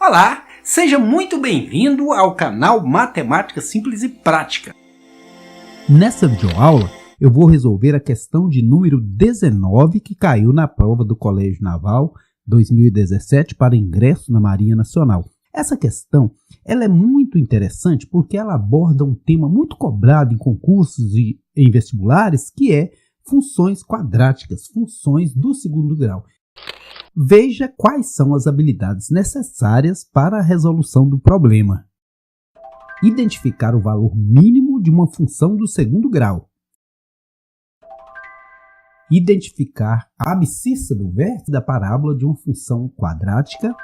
Olá, seja muito bem-vindo ao canal Matemática Simples e Prática. Nessa videoaula, eu vou resolver a questão de número 19 que caiu na prova do Colégio Naval 2017 para ingresso na Marinha Nacional. Essa questão ela é muito interessante porque ela aborda um tema muito cobrado em concursos e em vestibulares, que é funções quadráticas, funções do segundo grau. Veja quais são as habilidades necessárias para a resolução do problema. Identificar o valor mínimo de uma função do segundo grau. Identificar a abscissa do vértice da parábola de uma função quadrática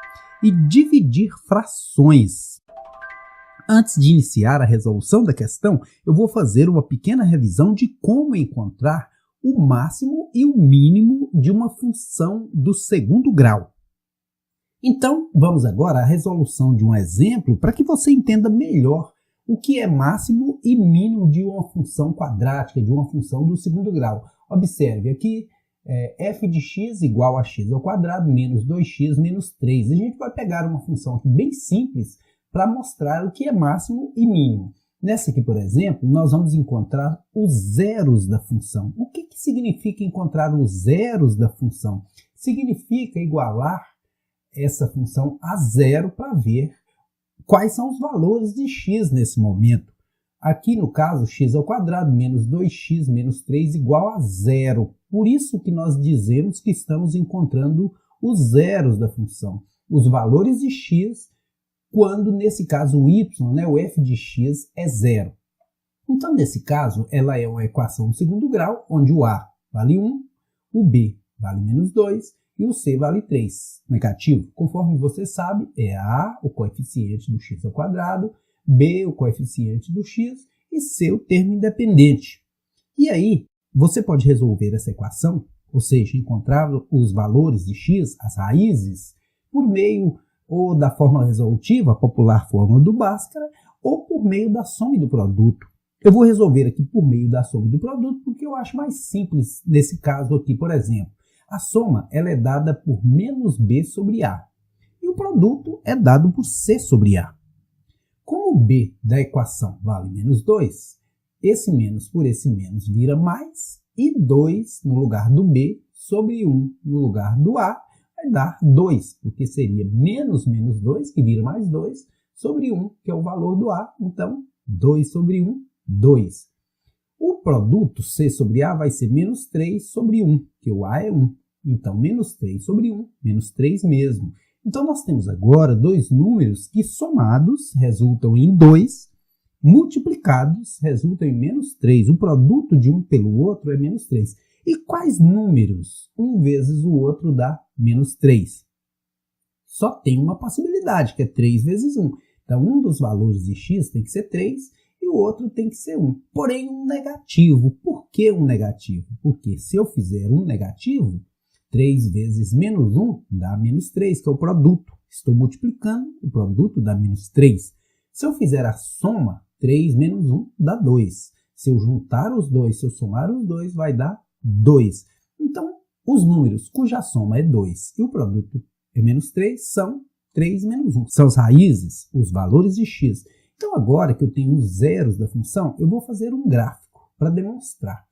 e dividir frações. Antes de iniciar a resolução da questão, eu vou fazer uma pequena revisão de como encontrar o máximo e o mínimo de uma função do segundo grau. Então, vamos agora à resolução de um exemplo para que você entenda melhor o que é máximo e mínimo de uma função quadrática, de uma função do segundo grau. Observe aqui, f de x igual a x ao quadrado menos 2x menos 3. A gente vai pegar uma função aqui bem simples para mostrar o que é máximo e mínimo. Nessa aqui, por exemplo, nós vamos encontrar os zeros da função. O que significa encontrar os zeros da função? Significa igualar essa função a zero para ver quais são os valores de x nesse momento. Aqui, no caso, x ao quadrado menos 2x menos 3 igual a zero. Por isso que nós dizemos que estamos encontrando os zeros da função, os valores de x, quando, nesse caso, o y, o f de x, é zero. Então, nesse caso, ela é uma equação do segundo grau, onde o a vale 1, o b vale menos 2 e o c vale 3. Negativo, conforme você sabe, é a, o coeficiente do x ao quadrado, b, o coeficiente do x, e c, o termo independente. E aí, você pode resolver essa equação, ou seja, encontrar os valores de x, as raízes, por meio ou da fórmula resolutiva, a popular fórmula do Bhaskara, ou por meio da soma e do produto. Eu vou resolver aqui por meio da soma e do produto porque eu acho mais simples nesse caso aqui. Por exemplo, a soma ela é dada por menos b sobre a e o produto é dado por c sobre a. Como o b da equação vale menos 2, esse menos por esse menos vira mais, e 2 no lugar do b sobre 1 no lugar do a vai dar 2, porque seria menos 2, que vira mais 2, sobre 1, que é o valor do a. Então, 2 sobre 1, 2. O produto c sobre a vai ser menos 3 sobre 1, que o a é 1. Então, menos 3 sobre 1, menos 3 mesmo. Então, nós temos agora dois números que somados resultam em 2, multiplicados resultam em menos 3. O produto de um pelo outro é menos 3. E quais números? 1 vezes o outro dá menos 3. Só tem uma possibilidade, que é 3 vezes 1. Então, um dos valores de x tem que ser 3 e o outro tem que ser 1. Porém, um negativo. Por que um negativo? Porque se eu fizer um negativo, 3 vezes menos 1 dá menos 3, que é o produto. Estou multiplicando, o produto dá menos 3. Se eu fizer a soma, 3 menos 1 dá 2. Se eu juntar os dois, se eu somar os dois, vai dar 2. Então, os números cuja soma é 2 e o produto é menos 3 são 3 menos 1. São as raízes, os valores de x. Então, agora que eu tenho os zeros da função, eu vou fazer um gráfico para demonstrar.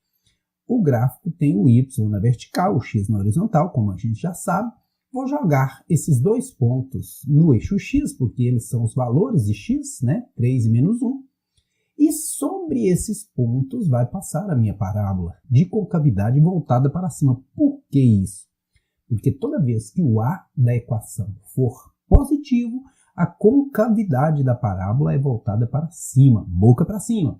O gráfico tem o y na vertical, o x na horizontal, como a gente já sabe. Vou jogar esses dois pontos no eixo x, porque eles são os valores de x, 3 e menos 1. E sobre esses pontos vai passar a minha parábola de concavidade voltada para cima. Por que isso? Porque toda vez que o a da equação for positivo, a concavidade da parábola é voltada para cima, boca para cima.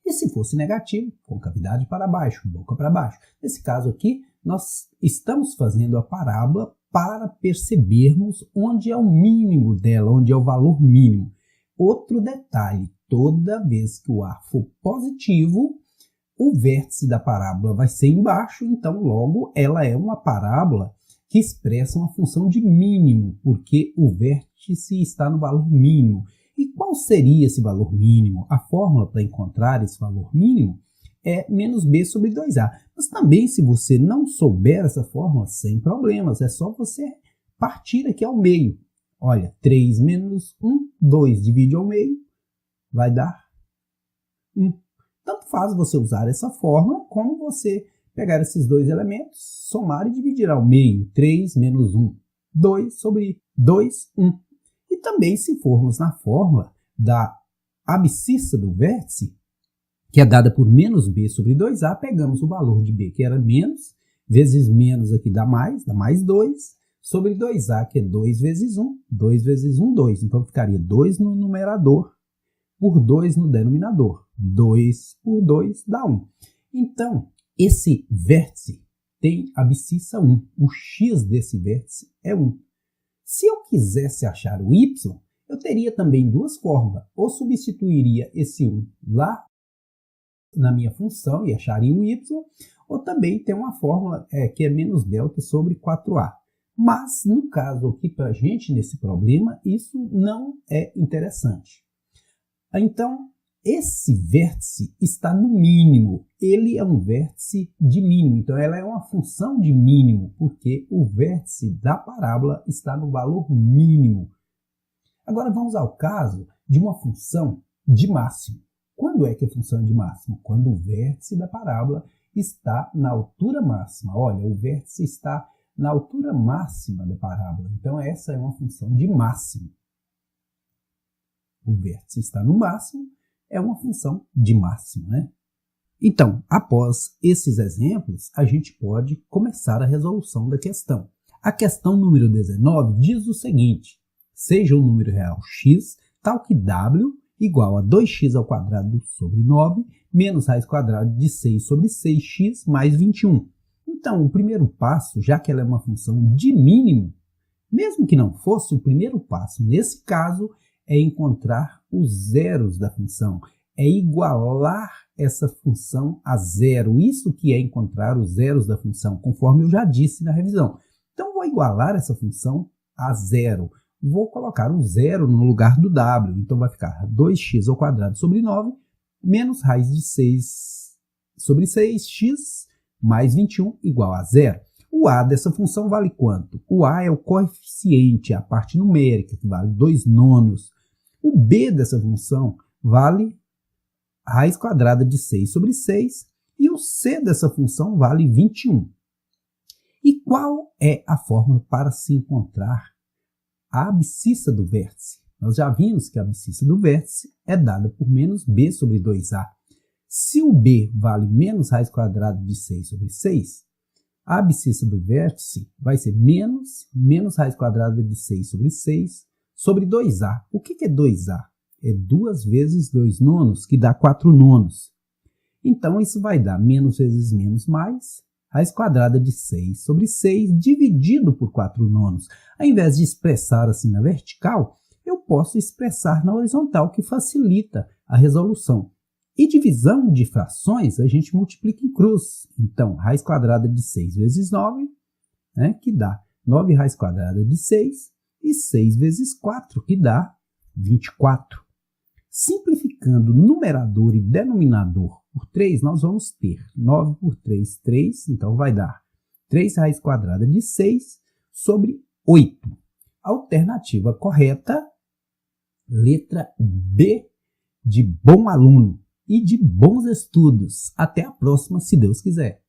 E se fosse negativo, concavidade para baixo, boca para baixo. Nesse caso aqui, nós estamos fazendo a parábola para percebermos onde é o mínimo dela, onde é o valor mínimo. Outro detalhe, toda vez que o a for positivo, o vértice da parábola vai ser embaixo, então logo ela é uma parábola que expressa uma função de mínimo, porque o vértice está no valor mínimo. E qual seria esse valor mínimo? A fórmula para encontrar esse valor mínimo é menos b sobre 2a. Mas também, se você não souber essa fórmula, sem problemas, é só você partir aqui ao meio. Olha, 3 menos 1, 2 divide ao meio, vai dar 1. Tanto faz você usar essa fórmula, como você pegar esses dois elementos, somar e dividir ao meio. 3 menos 1, 2 sobre 2, 1. E também, se formos na fórmula da abscissa do vértice, que é dada por menos b sobre 2a, pegamos o valor de b, que era menos, vezes menos aqui dá mais 2, sobre 2a, que é 2 vezes 1, 2 vezes 1, 2. Então, ficaria 2 no numerador por 2 no denominador. 2 por 2 dá 1. Então, esse vértice tem abscissa 1. O x desse vértice é 1. Se eu quisesse achar o y, eu teria também duas fórmulas. Ou substituiria esse 1 lá na minha função e acharia o y, ou também tem uma fórmula que é menos delta sobre 4a. Mas, no caso aqui para a gente, nesse problema, isso não é interessante. Então, esse vértice está no mínimo. Ele é um vértice de mínimo. Então, ela é uma função de mínimo, porque o vértice da parábola está no valor mínimo. Agora, vamos ao caso de uma função de máximo. Quando é que a função é de máximo? Quando o vértice da parábola está na altura máxima. Olha, o vértice está na altura máxima da parábola. Então, essa é uma função de máximo. O vértice está no máximo, é uma função de máximo, né? Então, após esses exemplos, a gente pode começar a resolução da questão. A questão número 19 diz o seguinte: seja o número real x, tal que w igual a 2x ao quadrado sobre 9, menos raiz quadrada de 6 sobre 6x mais 21. Então, o primeiro passo, já que ela é uma função de mínimo, mesmo que não fosse, o primeiro passo, nesse caso, é encontrar os zeros da função, é igualar essa função a zero. Isso que é encontrar os zeros da função, conforme eu já disse na revisão. Então, vou igualar essa função a zero. Vou colocar um zero no lugar do w. Então, vai ficar 2x ao quadrado sobre 9, menos raiz de 6 sobre 6x mais 21 igual a zero. O a dessa função vale quanto? O a é o coeficiente, a parte numérica, que vale 2 nonos. O b dessa função vale a raiz quadrada de 6 sobre 6. E o c dessa função vale 21. E qual é a fórmula para se encontrar a abscissa do vértice? Nós já vimos que a abscissa do vértice é dada por menos b sobre 2a. Se o b vale menos raiz quadrada de 6 sobre 6, a abscissa do vértice vai ser menos raiz quadrada de 6 sobre 6 sobre 2a. O que é 2a? É 2 vezes 2 nonos, que dá 4 nonos. Então, isso vai dar menos vezes menos mais, raiz quadrada de 6 sobre 6 dividido por 4 nonos. Ao invés de expressar assim na vertical, eu posso expressar na horizontal, que facilita a resolução. E divisão de frações a gente multiplica em cruz. Então, raiz quadrada de 6 vezes 9, que dá 9 raiz quadrada de 6, e 6 vezes 4, que dá 24. Simplificando numerador e denominador por 3, nós vamos ter 9 por 3, 3, então vai dar 3 raiz quadrada de 6 sobre 8. Alternativa correta, letra B, de bom aluno e de bons estudos. Até a próxima, se Deus quiser.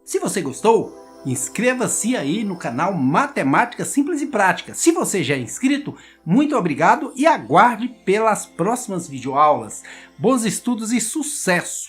Se você gostou, inscreva-se aí no canal Matemática Simples e Prática. Se você já é inscrito, muito obrigado e aguarde pelas próximas videoaulas. Bons estudos e sucesso!